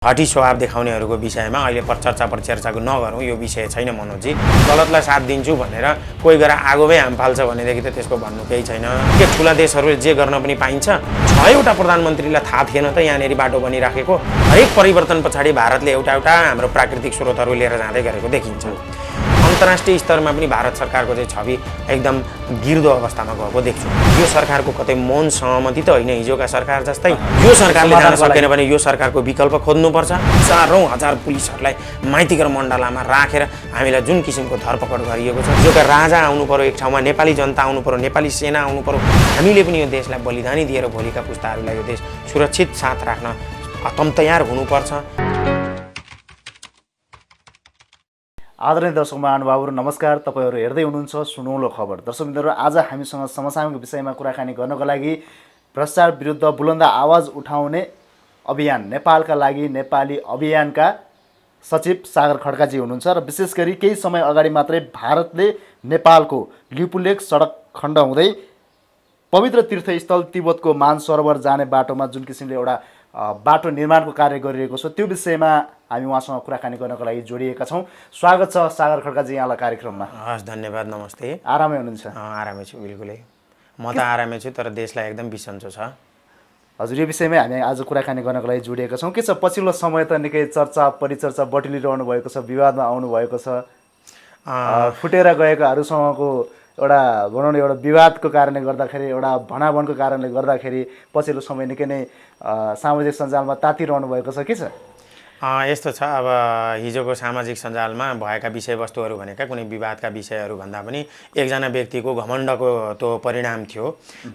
हटी स्वभाव देखाउनेहरूको विषयमा अहिले चर्चा परिचर्चाको नगरौँ। यो विषय छैन मनोजी। गलतलाई साथ दिन्छु भनेर कोही गएर आगोमै हाम फाल्छ भनेदेखि त त्यसको भन्नु केही छैन। के ठुला देशहरूले जे गर्न पनि पाइन्छ। 6वटा प्रधानमन्त्रीलाई थाहा थिएन त यहाँनेरि बाटो बनिराखेको। हरेक परिवर्तन पछाडि भारतले एउटा हाम्रो प्राकृतिक स्रोतहरू लिएर जाँदै गरेको देखिन्छ। अन्तर्राष्ट्रिय स्तरमा पनि भारत सरकारको चाहिँ छवि एकदम गिर्दो अवस्थामा गएको देख्छु। यो सरकारको कतै मौन सहमति त होइन हिजोका सरकार जस्तै। यो सरकारले जान सकेन भने यो सरकारको विकल्प खोज्नुपर्छ। हजारौं हजार पुलिसहरूलाई माइतीघर मण्डलामा राखेर हामीलाई जुन किसिमको धरपकड गरिएको छ। हिजोका राजा आउनु पर्यो एक ठाउँमा, नेपाली जनता आउनु पर्यो, नेपाली सेना आउनु पर्यो। हामीले पनि यो देशलाई बलिदानी दिएर भोलिका पुस्ताहरूलाई यो देश सुरक्षित साथ राख्न तम तयार हुनुपर्छ। आदरणीय दर्शक महानुभावहरू नमस्कार। तपाईहरु हेर्दै हुनुहुन्छ सुनौलो खबर। दर्शकबिन्दुहरु, आज हामीसँग समसामयिक विषयमा कुराकानी गर्नको लागि भ्रष्टाचार विरुद्ध बुलन्द आवाज उठाउने अभियान नेपालका लागि नेपाली अभियानका सचिव सागर खड्काजी हुनुहुन्छ र विशेष गरी केही समय अगाडि मात्रै भारतले नेपालको लिपुलेख सडक खण्ड हुँदै पवित्र तीर्थस्थल तिब्बतको मानसरोवर जाने बाटोमा जुन किसिमले एउटा बाटो निर्माणको कार्य गरिरहेको छ त्यो विषयमा हामी उहाँसँग कुराकानी गर्नको लागि जोडिएका छौँ। स्वागत छ सागर खड्काजी यहाँलाई कार्यक्रममा। हस्, धन्यवाद। नमस्ते। आरामै हुनुहुन्छ? आरामै छु, बिल्कुलै। म त आरामै छु, तर देशलाई एकदम बिसन्चो छ। हजुर, यो विषयमै हामी आज कुराकानी गर्नको लागि जोडिएका छौँ। के छ, पछिल्लो समय त निकै चर्चा परिचर्चा बटुलिरहनु भएको छ, विवादमा आउनुभएको छ। फुटेर गएकाहरूसँगको एउटा भनौँ न एउटा विवादको कारणले गर्दाखेरि, एउटा भनाभनको कारणले गर्दाखेरि पछिल्लो समय निकै नै सामाजिक सञ्जालमा तातिरहनु भएको छ। के छ? यस्तो छ, अब हिजोको सामाजिक सञ्जालमा भएका विषयवस्तुहरू भनेका कुनै विवादका विषयहरू भन्दा पनि एकजना व्यक्तिको घमण्डको त्यो परिणाम थियो।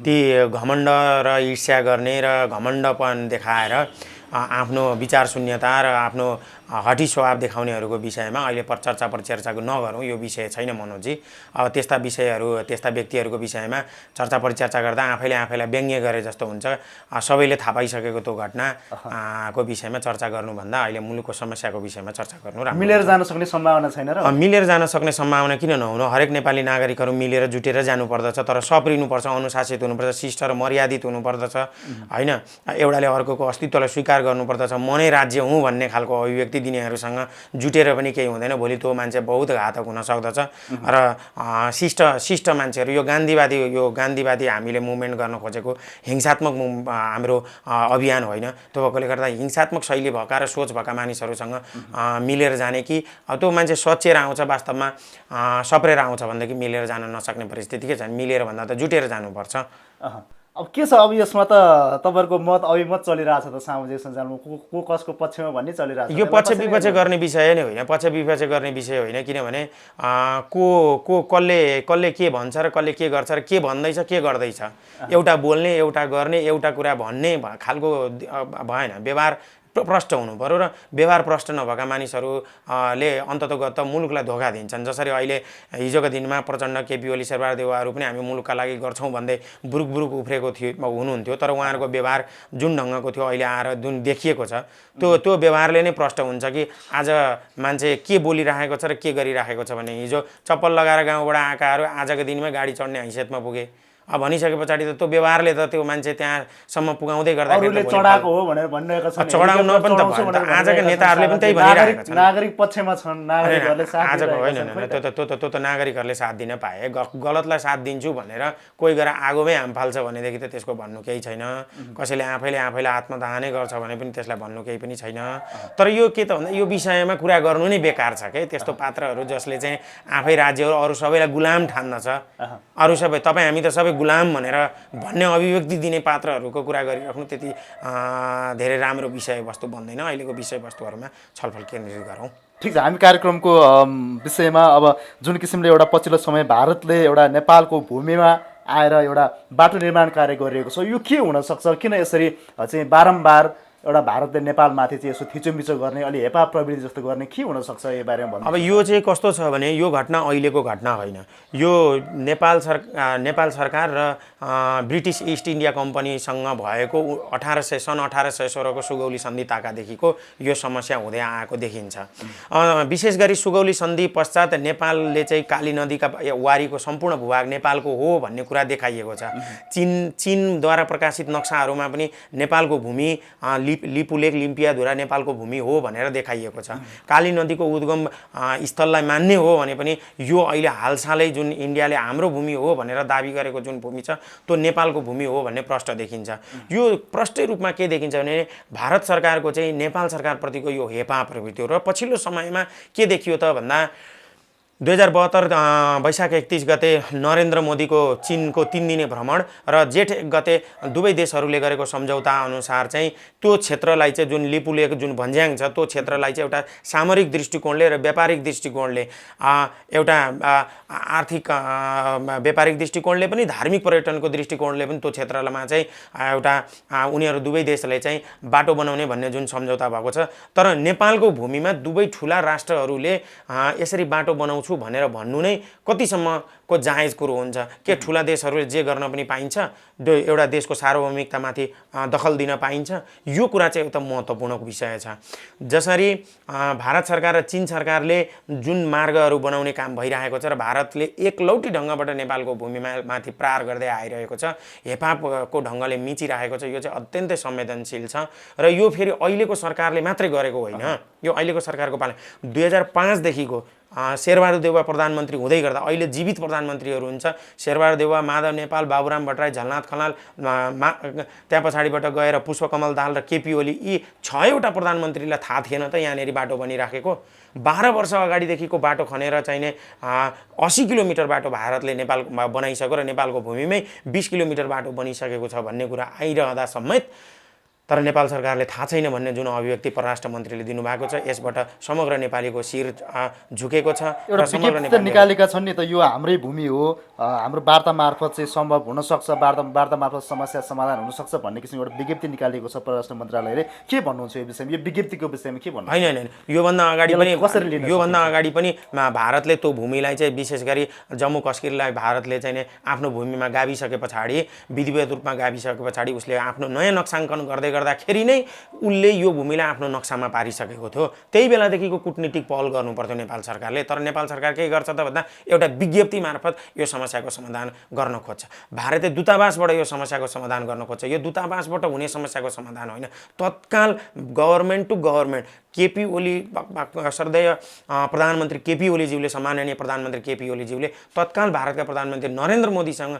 ती घमण्ड र ईर्ष्या गर्ने र घमण्डपन देखाएर आफ्नो विचार शून्यता र आफ्नो हटी स्वभाव देखाउनेहरूको विषयमा अहिले चर्चा परिचर्चाको नगरौँ। यो विषय छैन मनोजी। अब त्यस्ता विषयहरू, त्यस्ता व्यक्तिहरूको विषयमा चर्चा परिचर्चा गर्दा आफैलाई व्यङ्ग्य गरे जस्तो हुन्छ। सबैले थाहा पाइसकेको त्यो घटना को विषयमा चर्चा गर्नुभन्दा अहिले मुलुकको समस्याको विषयमा चर्चा गर्नु राम्रो। मिलेर जान सक्ने सम्भावना छैन र? मिलेर जान सक्ने सम्भावना किन नहुनु? हरेक नेपाली नागरिकहरू मिलेर जुटेर जानुपर्दछ, तर सप्रिनुपर्छ, अनुशासित हुनुपर्छ, शिष्ट र मर्यादित हुनुपर्दछ, होइन? एउटाले अर्कोको अस्तित्वलाई स्वीकार गर्नुपर्दछ। म नै राज्य हुँ भन्ने खालको अभिव्यक्ति दिनेहरूसँग जुटेर पनि केही हुँदैन। भोलि त्यो मान्छे बहुत घातक हुन सक्दछ। र शिष्ट मान्छेहरू, यो गान्धीवादी हामीले मुभमेन्ट गर्न खोजेको हिंसात्मक हाम्रो अभियान होइन। त्यो भएकोले गर्दा हिंसात्मक शैली भएका र सोच भएका मानिसहरूसँग मिलेर जाने कि त्यो मान्छे सचेर आउँछ, वास्तवमा सप्रेर आउँछ भनेदेखि मिलेर जान नसक्ने परिस्थिति के छ? मिलेर भन्दा त जुटेर जानुपर्छ। अब के छ, अब यसमा त तपाईँहरूको मत अभिमत चलिरहेछ त सामाजिक सञ्जालमा, को कसको पक्षमा भन्ने चलिरहेछ। यो पक्ष विपक्ष गर्ने विषय नै होइन, पक्ष विपक्ष गर्ने विषय होइन। किनभने कसले के भन्छ र कसले के गर्छ र के भन्दैछ के गर्दैछ, एउटा बोल्ने, एउटा गर्ने, एउटा कुरा भन्ने खालको भएन। व्यवहार प्रष्ट हुनु पर्यो र व्यवहार प्रष्ट नभएका मानिसहरूले अन्ततगत मुलुकलाई धोका दिन्छन्। जसरी अहिले हिजोको दिनमा प्रचण्ड, केपी ओली, शेरबहादुर देउवाहरू पनि हामी मुलुकका लागि गर्छौँ भन्दै बुरुक उफ्रेको हुनुहुन्थ्यो, तर उहाँहरूको व्यवहार जुन ढङ्गको थियो अहिले आएर जुन देखिएको छ त्यो व्यवहारले नै प्रष्ट हुन्छ कि आज मान्छे के बोलिराखेको छ र के गरिराखेको छ भने हिजो चप्पल लगाएर गाउँबाट आएकाहरू आजको दिनमा गाडी चढ्ने हैसियतमा पुगे। अब भनिसके पछाडि त त्यो व्यवहारले त त्यो मान्छे त्यहाँसम्म पुगाउँदै गर्दाखेरि चढाएको हो भनेर भनिरहेको छ। चढाउन पनि त आजका नेताहरूले पनि त्यही भनिरहेका छन्। नागरिक पक्षमा छन्, नागरिकहरूले साथ आजको होइन, त्यो त नागरिकहरूले साथ दिन पाए। गलतलाई साथ दिन्छु भनेर कोही गएर आगोमै हाम फाल्छ भनेदेखि त त्यसको भन्नु केही छैन। कसैले आफैलाई आत्मदाहनै गर्छ भने पनि त्यसलाई भन्नु केही पनि छैन। तर यो के त भन्दा यो विषयमा कुरा गर्नु नै बेकार छ के। त्यस्तो पात्रहरू जसले चाहिँ आफै राज्यहरू अरू सबैलाई गुलाम ठान्दछ, अरू सबै तपाईँ हामी त सबै गुलाम भनेर भन्ने अभिव्यक्ति दिने पात्रहरूको कुरा गरिराख्नु त्यति धेरै राम्रो विषयवस्तु बन्दैन। अहिलेको विषयवस्तुहरूमा छलफल केन्द्रित गरौँ। ठिक छ, हामी कार्यक्रमको विषयमा अब जुन किसिमले एउटा पछिल्लो समय भारतले एउटा नेपालको भूमिमा आएर एउटा बाटो निर्माण कार्य गरिरहेको छ, यो के हुनसक्छ? किन यसरी चाहिँ बारम्बार एउटा भारतले नेपालमाथि चाहिँ यसो थिचोमिचो गर्ने, अलि हेपा प्रवृत्ति जस्तो गर्ने के हुनसक्छ यो बारेमा भन्नु? अब यो चाहिँ कस्तो छ भने यो घटना अहिलेको घटना होइन। यो नेपाल सरकार र ब्रिटिस इस्ट इन्डिया कम्पनीसँग भएको सन् 1816 को सुगौली सन्धि ताकादेखिको यो समस्या हुँदै आएको देखिन्छ। विशेष गरी सुगौली सन्धि पश्चात नेपालले चाहिँ काली नदीका वारीको सम्पूर्ण भूभाग नेपालको हो भन्ने कुरा देखाइएको छ। चीनद्वारा प्रकाशित नक्साहरूमा पनि नेपालको भूमि लिपुलेक लिम्पियाधुरा नेपालको भूमि हो भनेर देखाइएको छ। काली नदीको उद्गम स्थललाई मान्ने हो भने पनि यो अहिले हालसालै जुन इन्डियाले हाम्रो भूमि हो भनेर दाबी गरेको जुन भूमि छ त्यो नेपालको भूमि हो भन्ने प्रष्ट देखिन्छ। यो प्रष्टै रूपमा के देखिन्छ भने भारत सरकारको चाहिँ नेपाल सरकारप्रतिको यो हेपा प्रवृत्ति हो। र पछिल्लो समयमा के देखियो त भन्दा 2072 वैशाख 31 गते नरेन्द्र मोदीको चीनको 3 दिने भ्रमण र जेठ 1 गते दुवै देशहरूले गरेको सम्झौता अनुसार चाहिँ त्यो क्षेत्रलाई चाहिँ जुन लिपुलेक जुन भन्ज्याङ छ त्यो क्षेत्रलाई चाहिँ एउटा सामरिक दृष्टिकोणले र व्यापारिक दृष्टिकोणले एउटा आर्थिक व्यापारिक दृष्टिकोणले पनि धार्मिक पर्यटनको दृष्टिकोणले पनि त्यो क्षेत्रमा चाहिँ एउटा उनीहरू दुवै देशले चाहिँ बाटो बनाउने भन्ने जुन सम्झौता भएको छ। तर नेपालको भूमिमा दुवै ठुला राष्ट्रहरूले यसरी बाटो बनाउँछ भनेर भन्नु नै कतिसम्मको जायज कुरो हुन्छ? के ठुला देशहरूले जे गर्न पनि पाइन्छ? एउटा देशको सार्वभौमिकतामाथि दखल दिन पाइन्छ? यो कुरा चाहिँ एउटा महत्त्वपूर्ण विषय छ। जसरी भारत सरकार र चीन सरकारले जुन मार्गहरू बनाउने काम भइरहेको छ र भारतले एकलौटी ढङ्गबाट नेपालको भूमिमा माथि प्रहार गर्दै आइरहेको छ, हेपाको ढङ्गले मिचिरहेको छ, यो चाहिँ अत्यन्तै संवेदनशील छ। र यो फेरि अहिलेको सरकारले मात्रै गरेको होइन, यो अहिलेको सरकारको पालन 2005 देखिको शेरबहादुर देउवा प्रधानमन्त्री हुँदै गर्दा अहिले जीवित प्रधानमन्त्रीहरू हुन्छ शेरबहादुर देउवा, माधव नेपाल, बाबुराम भट्टराई, झलनाथ खनाल, त्यहाँ पछाडिबाट गएर पुष्पकमल दाहाल र केपी ओली, यी 6वटा प्रधानमन्त्रीलाई थाहा थिएन त यहाँनिर बाटो बनिराखेको? 12 वर्ष अगाडिदेखिको बाटो खनेर चाहिने 80 किलोमिटर बाटो भारतले नेपालमा बनाइसक्यो र नेपालको भूमिमै 20 किलोमिटर बाटो बनिसकेको छ भन्ने कुरा आइरहँदा समेत तर नेपाल सरकारले थाहा छैन भन्ने जुन अभिव्यक्ति परराष्ट्र मन्त्रीले दिनुभएको छ, यसबाट समग्र नेपालीको शिर झुकेको छ। एउटा विज्ञप्ति निकालेका छन् नि त, यो हाम्रै भूमि हो, हाम्रो वार्ता मार्फत चाहिँ सम्भव हुनसक्छ, वार्ता मार्फत समस्या समाधान हुनसक्छ भन्ने किसिमको एउटा विज्ञप्ति निकालेको छ परराष्ट्र मन्त्रालयले। के भन्नुहुन्छ यो विषयमा, यो विज्ञप्तिको विषयमा के भन्नुहुन्छ? होइन, योभन्दा अगाडि पनि भारतले त्यो भूमिलाई चाहिँ विशेष गरी जम्मू कश्मीरलाई भारतले चाहिँ आफ्नो भूमिमा गाभिसके पछाडि, विधिवत रूपमा गाभिसके पछाडि उसले आफ्नो नयाँ नक्साङ्कन गर्दाखेरि नै उसले यो भूमिलाई आफ्नो नक्सामा पारिसकेको थियो। त्यही बेलादेखिको कुटनीतिक पहल गर्नुपर्थ्यो नेपाल सरकारले। तर नेपाल सरकार के गर्छ त भन्दा एउटा विज्ञप्ति मार्फत यो समस्याको समाधान गर्न खोज्छ। भारतीय दूतावासबाट यो समस्याको समाधान गर्न खोज्छ। यो दूतावासबाट हुने समस्याको समाधान होइन, तत्काल government to government KP Oli, श्रद्धेय प्रधानमन्त्री केपी ओलीज्यूले, सम्माननीय प्रधानमन्त्री केपी ओलीज्यूले तत्काल भारतका प्रधानमन्त्री नरेन्द्र मोदीसँग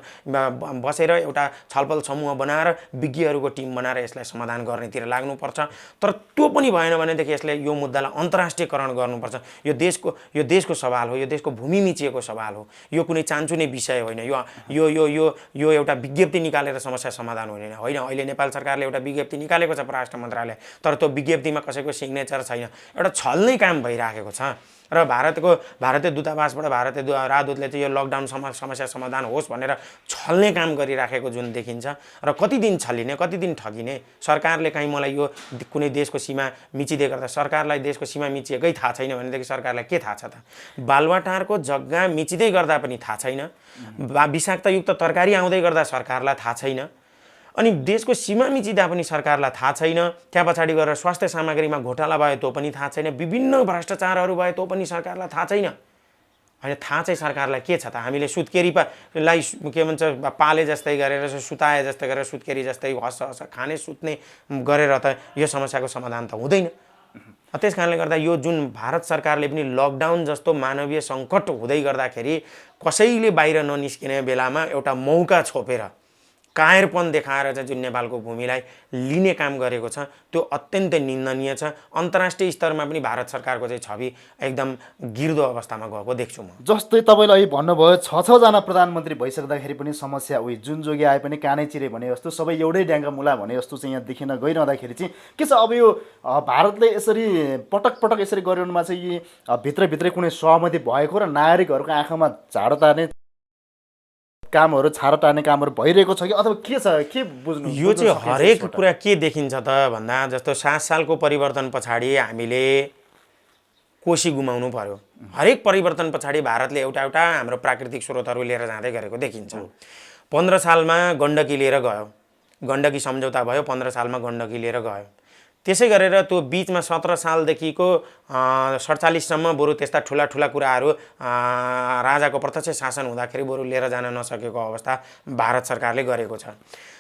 बसेर एउटा छलफल समूह बनाएर विज्ञहरूको टिम बनाएर यसलाई समाधान गर्नेतिर लाग्नुपर्छ। तर त्यो पनि भएन भनेदेखि यसले यो मुद्दालाई अन्तर्राष्ट्रियकरण गर्नुपर्छ। यो देशको सवाल हो, यो देशको भूमि मिचिएको सवाल हो, यो कुनै चान्चुने विषय होइन। यो एउटा विज्ञप्ति निकालेर समस्या समाधान होइन। अहिले नेपाल सरकारले एउटा विज्ञप्ति निकालेको छ परराष्ट्र मन्त्रालय, तर त्यो विज्ञप्तिमा कसैको सिग्नेचर छैन, एउटा छल्नै काम भइराखेको छ। र भारतीय दूतावासबाट भारतीय राजदूतले चाहिँ यो लकडाउन समस्या समाधान होस् भनेर छल्ने काम गरिराखेको जुन देखिन्छ। र कति दिन छलिने, कति दिन ठगिने? सरकारले काहीँ मलाई यो कुनै देशको सीमा मिचिँदै गर्दा सरकारलाई देशको सीमा मिचिएकै थाहा छैन भनेदेखि सरकारलाई के थाहा छ त? बालुवाटारको जग्गा मिचिँदै गर्दा पनि थाहा छैन, विषाक्तयुक्त तरकारी आउँदै गर्दा सरकारलाई थाहा छैन, अनि देशको सीमा मिचिँदा पनि सरकारलाई थाहा छैन, त्यहाँ पछाडि गएर स्वास्थ्य सामग्रीमा घोटाला भयो त्यो पनि थाहा छैन, विभिन्न भ्रष्टाचारहरू भयो त्यो पनि सरकारलाई थाहा छैन। होइन, थाहा चाहिँ सरकारलाई के छ त? हामीले सुत्केरीलाई के भन्छ पाले जस्तै गरेर, सुताए जस्तै गरेर, सुत्केरी जस्तै हस खाने सुत्ने गरेर त यो समस्याको समाधान त हुँदैन। त्यस कारणले गर्दा यो जुन भारत सरकारले पनि लकडाउन जस्तो मानवीय सङ्कट हुँदै गर्दाखेरि कसैले बाहिर ननिस्किने बेलामा एउटा मौका छोपेर कायरपन देखाएर चाहिँ जुन नेपालको भूमिलाई लिने काम गरेको छ त्यो अत्यन्तै निन्दनीय छ। अन्तर्राष्ट्रिय स्तरमा पनि भारत सरकारको चाहिँ छवि एकदम गिर्दो अवस्थामा गएको देख्छु म। जस्तै तपाईँले अहिले भन्नुभयो 6 जना प्रधानमन्त्री भइसक्दाखेरि पनि समस्या उही जुन जोगी आए पनि कानै चिरे भने जस्तो सबै एउटै ड्याङ्गा मुला भने जस्तो चाहिँ यहाँ देखिन गइरहँदाखेरि चाहिँ के छ अब यो भारतले यसरी पटक यसरी गरिरहनुमा चाहिँ यी भित्रभित्रै कुनै सहमति भएको र नागरिकहरूको आँखामा झाडो तार्ने कामहरू, छारो टार्ने कामहरू भइरहेको छ कि अथवा के छ? के बुझ्नु? यो चाहिँ हरेक कुरा के देखिन्छ त भन्दा जस्तो 7 सालको परिवर्तन पछाडि हामीले कोशी गुमाउनु पर्यो। हरेक परिवर्तन पछाडि भारतले एउटा हाम्रो प्राकृतिक स्रोतहरू लिएर जाँदै गरेको देखिन्छ। 15 सालमा गण्डकी लिएर गयो, गण्डकी सम्झौता भयो, 15 सालमा गण्डकी लिएर गयो। त्यसै गरेर त्यो बिचमा 17 सालदेखिको 47सम्म बरु त्यस्ता ठुला कुराहरू राजाको प्रत्यक्ष शासन हुँदाखेरि बरु लिएर जान नसकेको अवस्था भारत सरकारले गरेको छ।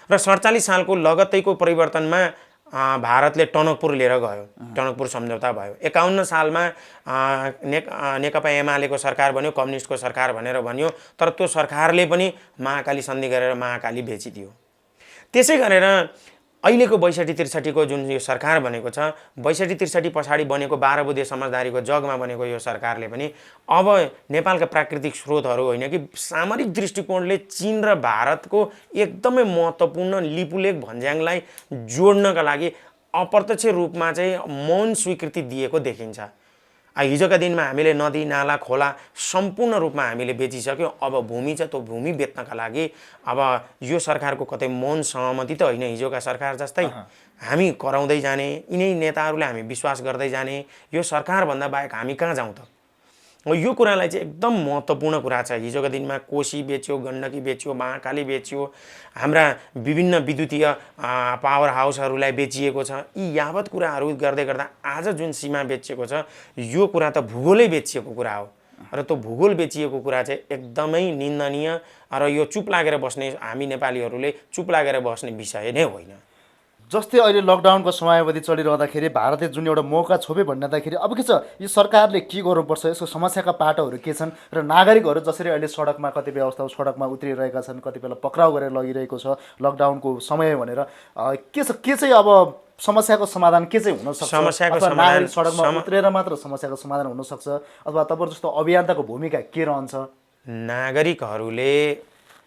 र 47 सालको लगत्तैको परिवर्तनमा भारतले टनकपुर लिएर गयो, टनकपुर सम्झौता भयो। 51 सालमा नेकपा एमालेको सरकार बन्यो, कम्युनिस्टको सरकार भनेर भन्यो, तर त्यो सरकारले पनि महाकाली सन्धि गरेर महाकाली बेचिदियो। त्यसै गरेर अहिलेको 62-63 जुन यो सरकार बनेको छ, 62-63 पछाडि बनेको 12 बुँदे समझदारीको जगमा बनेको यो सरकारले पनि अब नेपालका प्राकृतिक स्रोतहरू होइन कि सामरिक दृष्टिकोणले चीन र भारतको एकदमै महत्त्वपूर्ण लिपुलेख भन्ज्याङलाई जोड्नका लागि अप्रत्यक्ष रूपमा चाहिँ मौन स्वीकृति दिएको देखिन्छ। हिजोका दिनमा हामीले नदी नाला खोला सम्पूर्ण रूपमा हामीले बेचिसक्यौँ। अब भूमि छ, त्यो भूमि बेच्नका लागि अब यो सरकारको कतै मौन सहमति त होइन, हिजोका सरकार जस्तै हामी कराउँदै जाने, यिनै नेताहरूले हामी विश्वास गर्दै जाने, यो सरकारभन्दा बाहेक हामी कहाँ जाउँ त? यो कुरालाई चाहिँ एकदम महत्त्वपूर्ण कुरा छ। हिजोका दिनमा कोशी बेच्यो, गण्डकी बेच्यो, महाकाली बेच्यो, हाम्रा विभिन्न विद्युतीय पावर हाउसहरूलाई बेचिएको छ। यी यावत कुराहरू गर्दै गर्दा आज जुन सीमा बेचिएको छ, यो कुरा त भूगोलै बेचिएको कुरा हो र त्यो भूगोल बेचिएको कुरा चाहिँ एकदमै निन्दनीय र यो चुप लागेर बस्ने, हामी नेपालीहरूले चुप लागेर बस्ने विषय नै होइन। जस्तै अहिले लकडाउनको समयावधि चलिरहँदाखेरि भारतले जुन एउटा मौका छोपे भन्दाखेरि अब के छ, यो सरकारले के गर्नुपर्छ, यसको समस्याका पाटोहरू के छन् र नागरिकहरू जसरी अहिले सडकमा कतिपय अवस्थामा सडकमा उत्रिरहेका छन्, कति बेला पक्राउ गरेर लगिरहेको छ लकडाउनको समय भनेर, के चाहिँ अब समस्याको समाधान के चाहिँ हुनसक्छ? समस्याको समाधान नागरिक सडकमा समाधान उत्रेर मात्र समस्याको समाधान हुनसक्छ अथवा तपाईँ जस्तो अभियन्ताको भूमिका के रहन्छ? नागरिकहरूले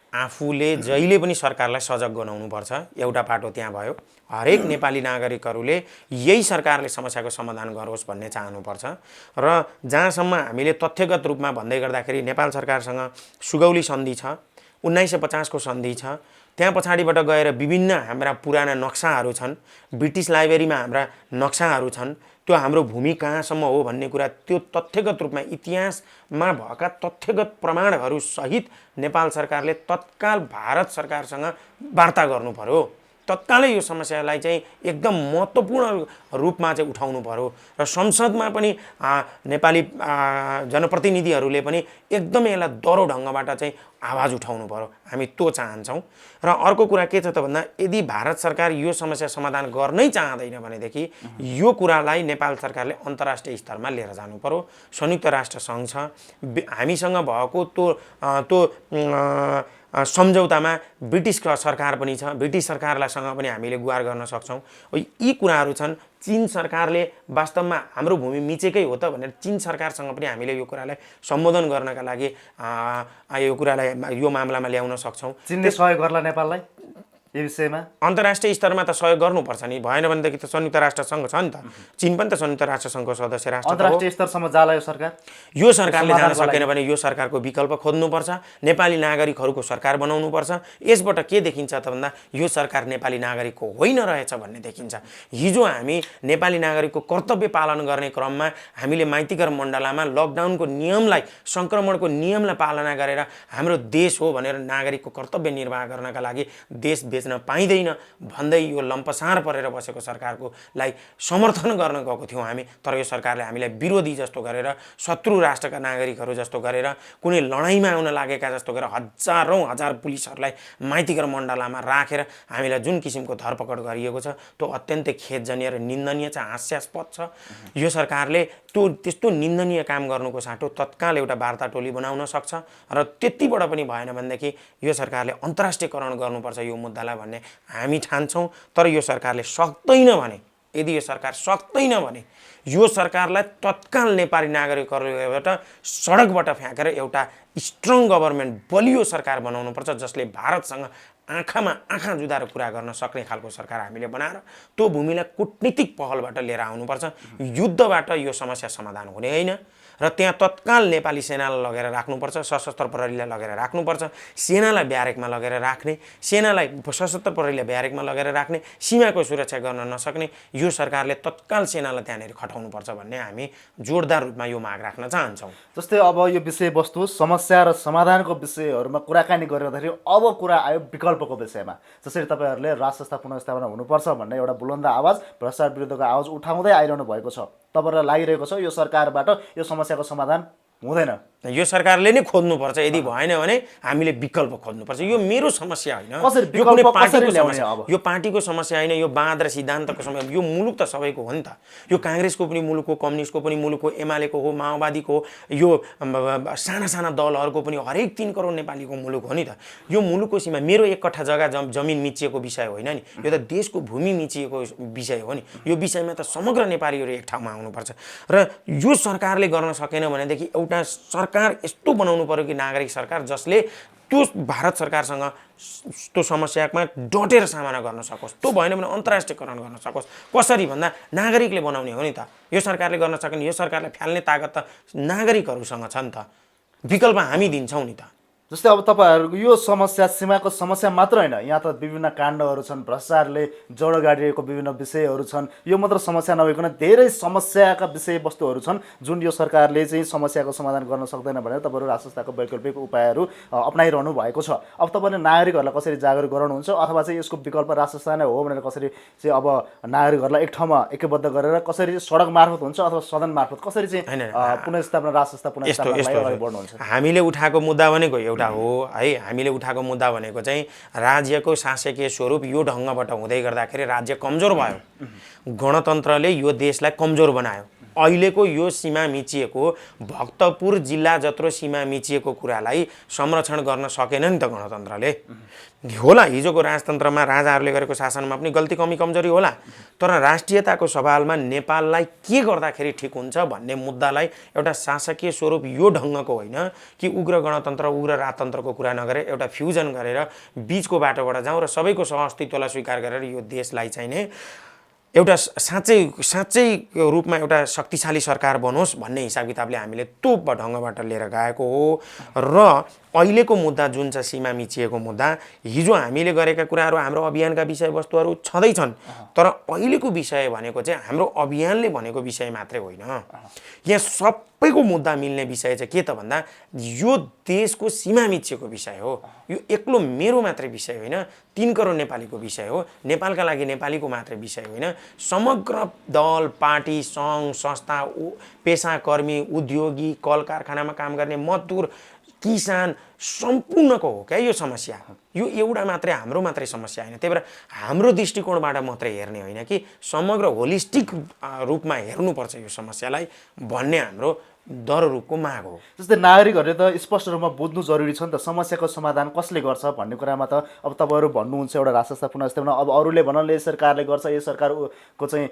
आफूले जहिले पनि सरकारलाई सजग गराउनुपर्छ। एउटा पाटो त्यहाँ भयो। हरेक नेपाली नागरिकहरूले यही सरकारले समस्याको समाधान गरोस् भन्ने चाहनुपर्छ र जहाँसम्म हामीले तथ्यगत रूपमा भन्दै गर्दाखेरि नेपाल सरकारसँग सुगौली सन्धि छ, 1950 को सन्धि छ। त्यहाँ पछाडिबाट गएर विभिन्न हाम्रा पुराना नक्साहरू छन्, ब्रिटिस लाइब्रेरीमा हाम्रा नक्साहरू छन्, त्यो हाम्रो भूमि कहाँसम्म हो भन्ने कुरा त्यो तथ्यगत रूपमा इतिहासमा भएका तथ्यगत प्रमाणहरू सहित नेपाल सरकारले तत्काल भारत सरकारसँग वार्ता गर्नु पर्यो। तत्कालै यो समस्यालाई चाहिँ एकदम महत्त्वपूर्ण रूपमा चाहिँ उठाउनु पर्यो र संसदमा पनि नेपाली जनप्रतिनिधिहरूले पनि एकदमै यसलाई दह्रो ढङ्गबाट चाहिँ आवाज उठाउनु पर्यो। हामी त्यो चाहन्छौँ। र अर्को कुरा के छ त भन्दा यदि भारत सरकार यो समस्या समाधान गर्नै चाहँदैन भनेदेखि यो कुरालाई नेपाल सरकारले अन्तर्राष्ट्रिय स्तरमा लिएर जानु पर्यो। संयुक्त राष्ट्र सङ्घ छ, हामीसँग भएको त्यो सम्झौतामा ब्रिटिस सरकार पनि छ, ब्रिटिस सरकारलाईसँग पनि हामीले गुहार गर्न सक्छौँ। यी कुराहरू छन्। चीन सरकारले वास्तवमा हाम्रो भूमि मिचेकै हो त भनेर चीन सरकारसँग पनि हामीले यो कुरालाई सम्बोधन गर्नका लागि यो कुरालाई यो मामलामा ल्याउन सक्छौँ। चीनले सहयोग गर्ला नेपाललाई यो विषयमा? अन्तर्राष्ट्रिय स्तरमा त सहयोग गर्नुपर्छ नि, भएन भनेदेखि त संयुक्त राष्ट्र सङ्घ छ नि त, चीन पनि त संयुक्त राष्ट्र सङ्घको सदस्य राष्ट्र हो। अन्तर्राष्ट्रिय स्तरसम्म जाला यो सरकार? यो सरकारले जान सकेन भने यो सरकारको विकल्प खोज्नुपर्छ, नेपाली नागरिकहरूको सरकार बनाउनुपर्छ। यसबाट के देखिन्छ त भन्दा यो सरकार नेपाली नागरिकको होइन रहेछ भन्ने देखिन्छ। हिजो हामी नेपाली नागरिकको कर्तव्य पालन गर्ने क्रममा हामीले माइतीघर मण्डलामा लकडाउनको नियमलाई, सङ्क्रमणको नियमलाई पालना गरेर हाम्रो देश हो भनेर नागरिकको कर्तव्य निर्वाह गर्नका लागि देश बेच्न पाइँदैन भन्दै यो लम्पसार परेर बसेको सरकारकोलाई समर्थन गर्न गएको थियौँ हामी। तर यो सरकारले हामीलाई विरोधी जस्तो गरेर, शत्रु राष्ट्रका नागरिकहरू जस्तो गरेर, कुनै लडाइँमा आउन लागेका जस्तो गरेर हजारौँ हजार पुलिसहरूलाई माइतीघर मण्डलामा राखेर हामीलाई जुन किसिमको धरपकड गरिएको छ त्यो अत्यन्तै खेदजन्य र निन्दनीय छ, हास्यास्पद छ। यो सरकारले त्यस्तो निन्दनीय काम गर्नुको साटो तत्काल एउटा वार्ता टोली बनाउन सक्छ र त्यतिबाट पनि भएन भनेदेखि यो सरकारले अन्तर्राष्ट्रियकरण गर्नुपर्छ यो मुद्दालाई भन्ने हामी ठान्छौँ। तर यो सरकारले सक्दैन भने, यदि यो सरकार सक्दैन भने यो सरकारलाई तत्काल नेपाली नागरिकहरूबाट सडकबाट फ्याँकेर एउटा स्ट्रङ गभर्मेन्ट, बलियो सरकार बनाउनुपर्छ जसले भारतसँग आँखामा आँखा जुदाएर कुरा गर्न सक्ने खालको सरकार हामीले बनाएर त्यो भूमिलाई कूटनीतिक पहलबाट लिएर आउनुपर्छ। युद्धबाट यो समस्या समाधान हुने होइन र त्यहाँ तत्काल नेपाली सेनालाई लगेर राख्नुपर्छ, सशस्त्र प्रहरीलाई लगेर राख्नुपर्छ, सेनालाई ब्यारेकमा लगेर राख्ने, सेनालाई सशस्त्र प्रहरीलाई ब्यारेकमा लगेर राख्ने, सीमाको सुरक्षा गर्न नसक्ने यो सरकारले तत्काल सेनालाई त्यहाँनिर खटाउनुपर्छ भन्ने हामी जोरदार रूपमा यो माग राख्न चाहन्छौँ। जस्तै अब यो विषयवस्तु समस्या र समाधानको विषयहरूमा कुराकानी गरिरहँदाखेरि अब कुरा आयो विकल्पको विषयमा। जसरी तपाईँहरूले राज संस्था पुनर्स्थापना हुनुपर्छ भन्ने एउटा बुलन्द आवाज, भ्रष्टाचार विरुद्धको आवाज उठाउँदै आइरहनु भएको छ, तपाईँहरूलाई लागिरहेको छ यो सरकारबाट यो समस्याको समाधान हुँदैन। यो सरकारले नै खोज्नुपर्छ, यदि भएन भने हामीले विकल्प खोज्नुपर्छ। यो मेरो समस्या होइन, कसरी यो कुनै विकल्प कसरी पार्टीको ल्याउने समस्या, अब? यो पार्टीको समस्या होइन, यो बाँध र सिद्धान्तको समस्या। यो मुलुक त सबैको हो नि त। यो काङ्ग्रेसको पनि मुलुक हो, कम्युनिस्टको पनि मुलुक हो, एमालेको हो, माओवादीको हो, यो साना साना दलहरूको पनि हरेक 3 करोड नेपालीको मुलुक हो नि त। यो मुलुकको सीमा मेरो 1 कट्ठा जग्गा जमिन मिचिएको विषय होइन नि, यो त देशको भूमि मिचिएको विषय हो नि। यो विषयमा त समग्र नेपालीहरू एक ठाउँमा आउनुपर्छ। र यो सरकारले गर्न सकेन भनेदेखि एउटा सरकार यस्तो बनाउनु पर्यो कि नागरिक सरकार, जसले त्यो भारत सरकारसँग त्यो समस्यामा डटेर सामना गर्न सकोस्। त्यो भएन भने अन्तर्राष्ट्रियकरण गर्न सकोस्। कसरी भन्दा नागरिकले बनाउने हो नि त। यो सरकारले गर्न सकेन, यो सरकारलाई फ्याल्ने तागत त नागरिकहरूसँग छ नि त। विकल्प हामी दिन्छौँ नि त। जस्तै अब तपाईँहरूको यो समस्या सीमाको समस्या मात्र होइन, यहाँ त विभिन्न काण्डहरू छन्, भ्रष्टाचारले जड गाडिएको विभिन्न विषयहरू छन्। यो मात्र समस्या नभइकन धेरै समस्याका विषयवस्तुहरू छन् जुन यो सरकारले चाहिँ समस्याको समाधान गर्न सक्दैन भनेर तपाईँहरू राजसंस्थाको वैकल्पिक उपायहरू अपनाइरहनु भएको छ। अब तपाईँले नागरिकहरूलाई कसरी जागरुक गराउनुहुन्छ, अथवा चाहिँ यसको विकल्प राजसंस्था नै हो भनेर कसरी चाहिँ अब नागरिकहरूलाई एक ठाउँमा एकबद्ध गरेर कसरी सडक मार्फत हुन्छ अथवा सदन मार्फत कसरी चाहिँ पुनर्स्थापना राजसंस्था पुनर्स्थापनालाई अगाडि बढ्नुहुन्छ? हामीले उठाएको मुद्दा भनेको एउटा हो है। हामीले उठाएको मुद्दा भनेको चाहिँ राज्यको शासकीय स्वरूप यो ढङ्गबाट हुँदै गर्दाखेरि राज्य कमजोर भयो। गणतन्त्रले यो देशलाई कमजोर बनायो। अहिलेको यो सीमा मिचिएको भक्तपुर जिल्ला जत्रो सीमा मिचिएको कुरालाई संरक्षण गर्न सकेन नि त गणतन्त्रले। होला हिजोको राजतन्त्रमा राजाहरूले गरेको शासनमा पनि गल्ती कमी कमजोरी होला, तर राष्ट्रियताको सवालमा नेपाललाई के गर्दाखेरि ठिक हुन्छ भन्ने मुद्दालाई एउटा शासकीय स्वरूप यो ढङ्गको होइन कि उग्र गणतन्त्र उग्र राजतन्त्रको कुरा नगरेर एउटा फ्युजन गरेर बीचको बाटोबाट जाउँ र सबैको सहअस्तित्वलाई स्वीकार गरेर यो देशलाई चाहिँ नै एउटा साँच्चै रूपमा एउटा शक्तिशाली सरकार बनोस् भन्ने हिसाब किताबले हामीले त्यो ढङ्गबाट लिएर गएको हो। र अहिलेको मुद्दा जुन छ सीमा मिचिएको मुद्दा, हिजो हामीले गरेका कुराहरू हाम्रो अभियानका विषयवस्तुहरू छँदैछन्, तर अहिलेको विषय भनेको चाहिँ हाम्रो अभियानले भनेको विषय मात्रै होइन। यहाँ सबैको मुद्दा मिल्ने विषय चाहिँ के त भन्दा यो देशको सीमा मिचिएको विषय हो। यो एक्लो मेरो मात्रै विषय होइन, 3 करोड नेपालीको विषय हो। नेपालका लागि नेपालीको मात्रै विषय होइन, समग्र दल पार्टी सङ्घ संस्था पेसाकर्मी उद्योगी कल कारखानामा काम गर्ने मजदुर किसान सम्पूर्णको हो क्या यो समस्या। यो एउटा मात्रै हाम्रो मात्रै समस्या होइन। त्यही भएर हाम्रो दृष्टिकोणबाट मात्रै हेर्ने होइन कि समग्र होलिस्टिक रूपमा हेर्नुपर्छ यो समस्यालाई भन्ने हाम्रो दररूपको माग हो। जस्तै नागरिकहरूले त स्पष्ट रूपमा बुझ्नु जरुरी छ नि त, समस्याको समाधान कसले गर्छ भन्ने कुरामा त अब तपाईँहरू भन्नुहुन्छ एउटा राजसंस्था पुनर्स्थापना, अब अरूले भन्नाले यो सरकारले गर्छ, यो सरकारको चाहिँ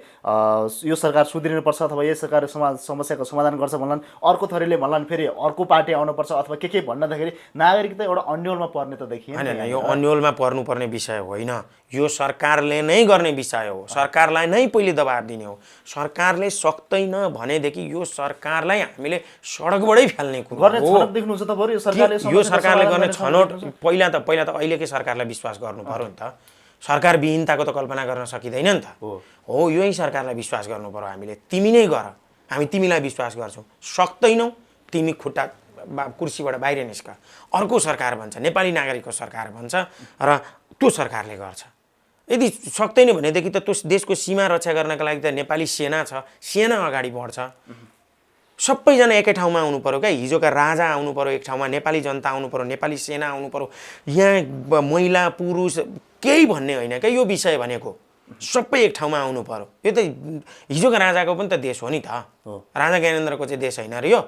यो सरकार सुध्रिनुपर्छ अथवा यो सरकारले समस्याको समाधान गर्छ भन्लान्, अर्को थरीले भन्लान् फेरि अर्को पार्टी आउनुपर्छ अथवा के भन्दाखेरि नागरिक त एउटा अन्यलमा पर्ने त देखिएन। होइन, यो अन्यलमा पर्नुपर्ने विषय होइन, यो सरकारले नै गर्ने विषय हो। सरकारलाई नै पहिले दबाब दिने हो। सरकारले सक्दैन भनेदेखि यो सरकारलाई हामीले सडकबाटै फाल्ने कुरो गर्ने हो। छनौट देख्नुहुन्छ तपाईहरु? यो सरकारले गर्ने छनौट पहिला त अहिलेकै सरकारलाई विश्वास गर्नु पर्यो नि त। सरकार विहीनताको त कल्पना गर्न सकिँदैन नि त। हो यही सरकारलाई विश्वास गर्नु पर्यो हामीले। तिमी नै गर, हामी तिमीलाई विश्वास गर्छौँ। सक्दैनौ तिमी खुट्टा कुर्सीबाट बाहिर निस्क, अर्को सरकार भन्छ, नेपाली नागरिकको सरकार भन्छ र त्यो सरकारले गर्छ। यदि सक्दैन भनेदेखि त त्यो देशको सीमा रक्षा गर्नका लागि त नेपाली सेना छ, सेना अगाडि बढ्छ। सबैजना एकै ठाउँमा आउनु पर्यो क्या। हिजोका राजा आउनु पर्यो एक ठाउँमा, नेपाली जनता आउनु पर्यो, नेपाली सेना आउनु पर्यो। यहाँ महिला पुरुष केही भन्ने होइन क्या यो विषय भनेको, सबै एक ठाउँमा आउनु पर्यो। यो त हिजोका राजाको पनि त देश हो नि त। राजा ज्ञानेन्द्रको चाहिँ देश होइन र यो,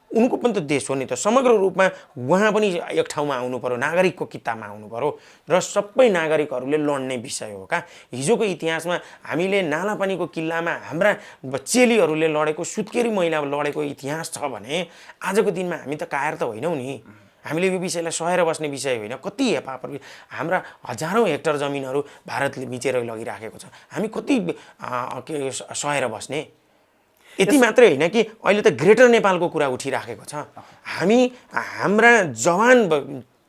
उनको पनि त देश हो नि त। समग्र रूपमा उहाँ पनि एक ठाउँमा आउनु पर्यो, नागरिकको किताबमा आउनु पर्यो र सबै नागरिकहरूले लड्ने विषय हो क्या। हिजोको इतिहासमा हामीले नालापानीको किल्लामा हाम्रा चेलीहरूले लडेको, सुत्केरी महिला लडेको इतिहास छ भने आजको दिनमा हामी त कायर त होइनौँ नि। हामीले यो विषयलाई सहेर बस्ने विषय होइन। कति हेपापर हाम्रा हजारौँ हेक्टर जमिनहरू भारतले मिचेर लगिराखेको छ, हामी कति सहेर बस्ने। यति मात्रै होइन कि अहिले त ग्रेटर नेपालको कुरा उठिराखेको छ। हामी हाम्रा जवान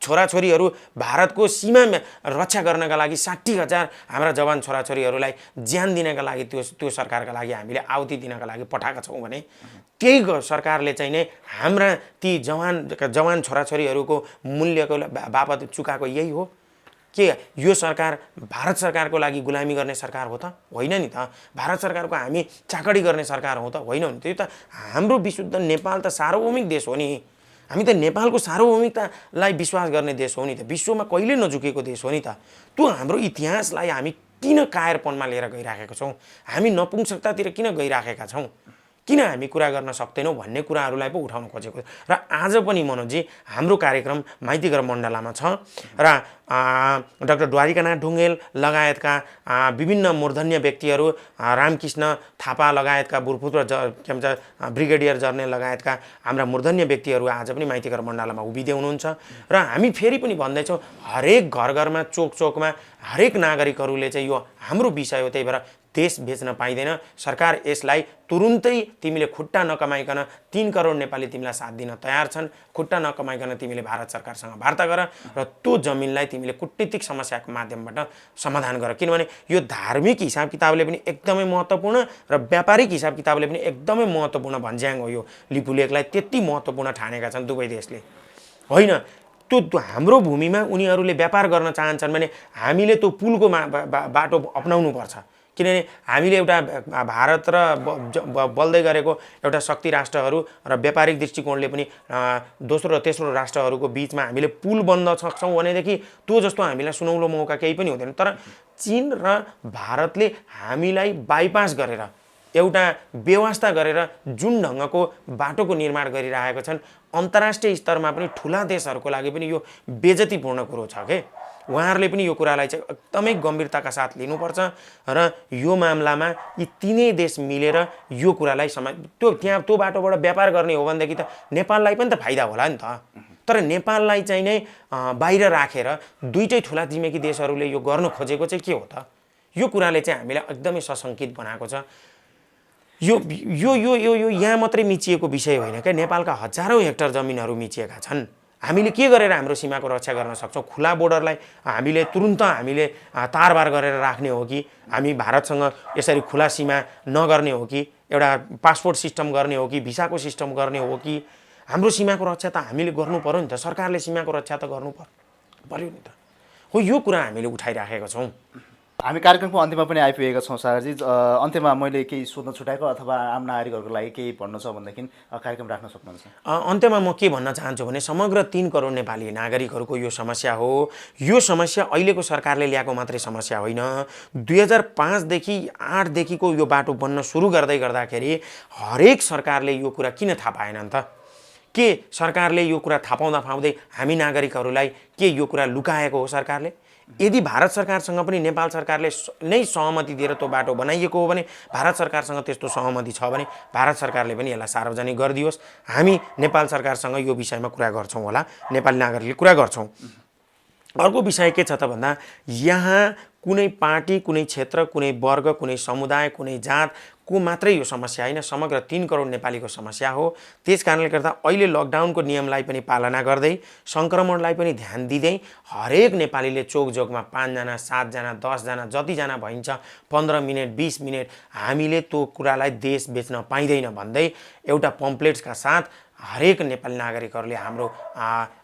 छोराछोरीहरू भारतको सीमा रक्षा गर्नका लागि 60,000 हाम्रा जवान छोराछोरीहरूलाई ज्यान दिनका लागि त्यो सरकारका लागि हामीले आहुति दिनका लागि पठाएका छौँ भने त्यही सरकारले चाहिँ नै हाम्रा ती जवान छोराछोरीहरूको मूल्यको बापत चुकाएको यही हो। के यो सरकार भारत सरकारको लागि गुलामी गर्ने सरकार हो त? होइन नि त। भारत सरकारको हामी चाकडी गर्ने सरकार हो त? होइन नि त। यो त हाम्रो विशुद्ध नेपाल त सार्वभौमिक देश हो नि। हामी त नेपालको सार्वभौमिकतालाई विश्वास गर्ने देश हो नि त। विश्वमा कहिले नझुकेको देश हो नि त। त्यो हाम्रो इतिहासलाई हामी किन कायरपनमा लिएर गइराखेका छौँ? हामी नपुंसकतातिर किन गइराखेका छौँ? किन हामी कुरा गर्न सक्दैनौँ भन्ने कुराहरूलाई पो उठाउन खोजेको। र आज पनि मनोजी हाम्रो कार्यक्रम माइतीघर मण्डलामा छ र डाक्टर द्वारिकानाथ ढुङ्गेल लगायतका विभिन्न मूर्धन्य व्यक्तिहरू, रामकृष्ण थापा लगायतका भूतपूर्व के भन्छ ब्रिगेडियर जर्नेल लगायतका हाम्रा मूर्धन्य व्यक्तिहरू आज पनि माइतीघर मण्डलामा उभिँदै हुनुहुन्छ। र हामी फेरि पनि भन्दैछौँ, हरेक घर घरमा चोक चोकमा हरेक नागरिकहरूले चाहिँ यो हाम्रो विषय हो, त्यही भएर देश बेच्न पाइँदैन। सरकार यसलाई तुरुन्तै तिमीले खुट्टा नकमाइकन 3 करोड नेपाली तिमीलाई साथ दिन तयार छन्। खुट्टा नकमाइकन तिमीले भारत सरकारसँग वार्ता गर र त्यो जमिनलाई तिमीले कूटनीतिक समस्याको माध्यमबाट समाधान गर। किनभने यो धार्मिक हिसाब किताबले पनि एकदमै महत्त्वपूर्ण र व्यापारिक हिसाब किताबले पनि एकदमै महत्त्वपूर्ण भन्ज्याङ हो। यो लिपु लेखलाई त्यति महत्त्वपूर्ण ठानेका छन् दुवै देशले। होइन, त्यो हाम्रो भूमिमा उनीहरूले व्यापार गर्न चाहन्छन् भने हामीले त्यो पुलको बाटो अपनाउनु पर्छ। किनभने हामीले एउटा भारत र बल्दै गरेको एउटा शक्ति राष्ट्रहरू र व्यापारिक दृष्टिकोणले पनि दोस्रो र तेस्रो राष्ट्रहरूको बिचमा हामीले पुल बन्न सक्छौँ भनेदेखि त्यो जस्तो हामीलाई सुनौलो मौका केही पनि हुँदैन। तर चीन र भारतले हामीलाई बाइपास गरेर एउटा व्यवस्था गरेर जुन ढङ्गको बाटोको निर्माण गरिरहेका छन्, अन्तर्राष्ट्रिय स्तरमा पनि ठुला देशहरूको लागि पनि यो बेइज्जतीपूर्ण कुरो छ के। उहाँहरूले पनि यो कुरालाई चाहिँ एकदमै गम्भीरताका साथ लिनुपर्छ र यो मामलामा यी तीनै देश मिलेर यो कुरालाई त्यो बाटोबाट व्यापार गर्ने हो भनेदेखि त नेपाललाई पनि त फाइदा होला नि त। तर नेपाललाई चाहिँ नै बाहिर राखेर दुईटै ठुला छिमेकी देशहरूले यो गर्नु खोजेको चाहिँ के हो त? यो कुराले चाहिँ हामीलाई एकदमै सशङ्कित बनाएको छ। यो यो यो यो यो यहाँ मात्रै मिचिएको विषय होइन क्या। नेपालका हजारौँ हेक्टर जमिनहरू मिचिएका छन्। हामीले के गरेर हाम्रो सीमाको रक्षा गर्न सक्छौँ? खुला बोर्डरलाई हामीले तुरुन्त हामीले तारबार गरेर राख्ने हो कि हामी भारतसँग यसरी खुला सीमा नगर्ने हो कि एउटा पासपोर्ट सिस्टम गर्ने हो कि भिसाको सिस्टम गर्ने हो कि? हाम्रो सीमाको रक्षा त हामीले गर्नु पर्यो नि त। सरकारले सीमाको रक्षा त गर्नु पर्यो नि त। हो, यो कुरा हामीले उठाइराखेका छौँ। हामी कार्यक्रमको अन्त्यमा पनि आइपुगेका छौँ सागरजी। अन्त्यमा मैले केही सोध्न छुटाएको अथवा आम नागरिकहरूको लागि केही भन्नु छ भनेदेखि कार्यक्रम राख्न सक्नुहुन्छ। अन्त्यमा म के भन्न चाहन्छु भने समग्र 3 करोड नेपाली नागरिकहरूको यो समस्या हो। यो समस्या अहिलेको सरकारले ल्याएको मात्रै समस्या होइन। 2005देखि 8देखिको यो बाटो बन्न सुरु गर्दाखेरि हरेक सरकारले यो कुरा किन थाहा पाएनन् त? के सरकारले यो कुरा थाहा पाउँदै हामी नागरिकहरूलाई के यो कुरा लुकाएको हो सरकारले? यदि भारत सरकारसँग पनि नेपाल सरकारले नै सहमति दिएर त्यो बाटो बनाइएको हो भने, भारत सरकारसँग त्यस्तो सहमति छ भने भारत सरकारले पनि यसलाई सार्वजनिक गरिदियोस्। हामी नेपाल सरकारसँग यो विषयमा कुरा गर्छौँ होला, नेपाली नागरिकले कुरा गर्छौँ। अर्को विषय के छ त भन्दा यहाँ कुनै पार्टी, कुनै क्षेत्र, कुनै वर्ग, कुनै समुदाय, कुनै जातको मात्रै यो समस्या होइन, समग्र 3 करोड नेपालीको समस्या हो। त्यस कारणले गर्दा अहिले लकडाउनको नियमलाई पनि पालना गर्दै, सङ्क्रमणलाई पनि ध्यान दिँदै हरेक नेपालीले चोकजोकमा 5 जना, 7 जना, 10 जना जतिजना भइन्छ 15 मिनट 20 मिनट हामीले त्यो कुरालाई देश बेच्न पाइँदैन भन्दै एउटा पम्पलेट्सका साथ हरेक नेपाली नागरिकहरूले हाम्रो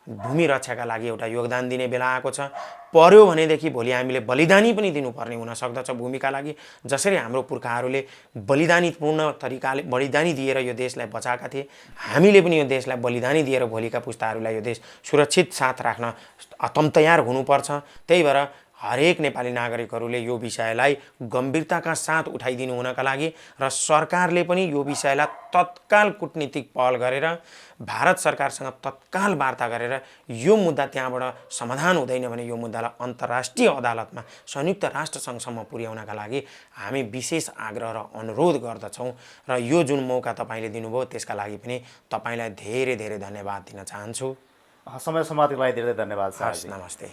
भूमि रक्षाका लागि एउटा योगदान दिने बेला आएको छ। पर्यो भनेदेखि भोलि हामीले बलिदानी पनि दिनुपर्ने हुन सक्दछ भूमिका लागि। जसरी हाम्रो पुर्खाहरूले बलिदानीपूर्ण तरिकाले बलिदानी दिएर यो देशलाई बचाएका थिए, हामीले पनि यो देशलाई बलिदानी दिएर भोलिका पुस्ताहरूलाई यो देश सुरक्षित साथ राख्न तयार हुनुपर्छ। त्यही भएर हरेक नेपाली नागरिकहरूले यो विषयलाई गम्भीरताका साथ उठाइदिनु हुनका लागि र सरकारले पनि यो विषयलाई तत्काल कूटनीतिक पहल गरेर भारत सरकारसँग तत्काल वार्ता गरेर यो मुद्दा त्यहाँबाट समाधान हुँदैन भने यो मुद्दालाई अन्तर्राष्ट्रिय अदालतमा संयुक्त राष्ट्रसङ्घसम्म पुर्याउनका लागि हामी विशेष आग्रह र अनुरोध गर्दछौँ। र यो जुन मौका तपाईँले दिनुभयो त्यसका लागि पनि तपाईँलाई धेरै धेरै धन्यवाद दिन चाहन्छु। समय समातिको लागि धेरै धन्यवाद। नमस्ते।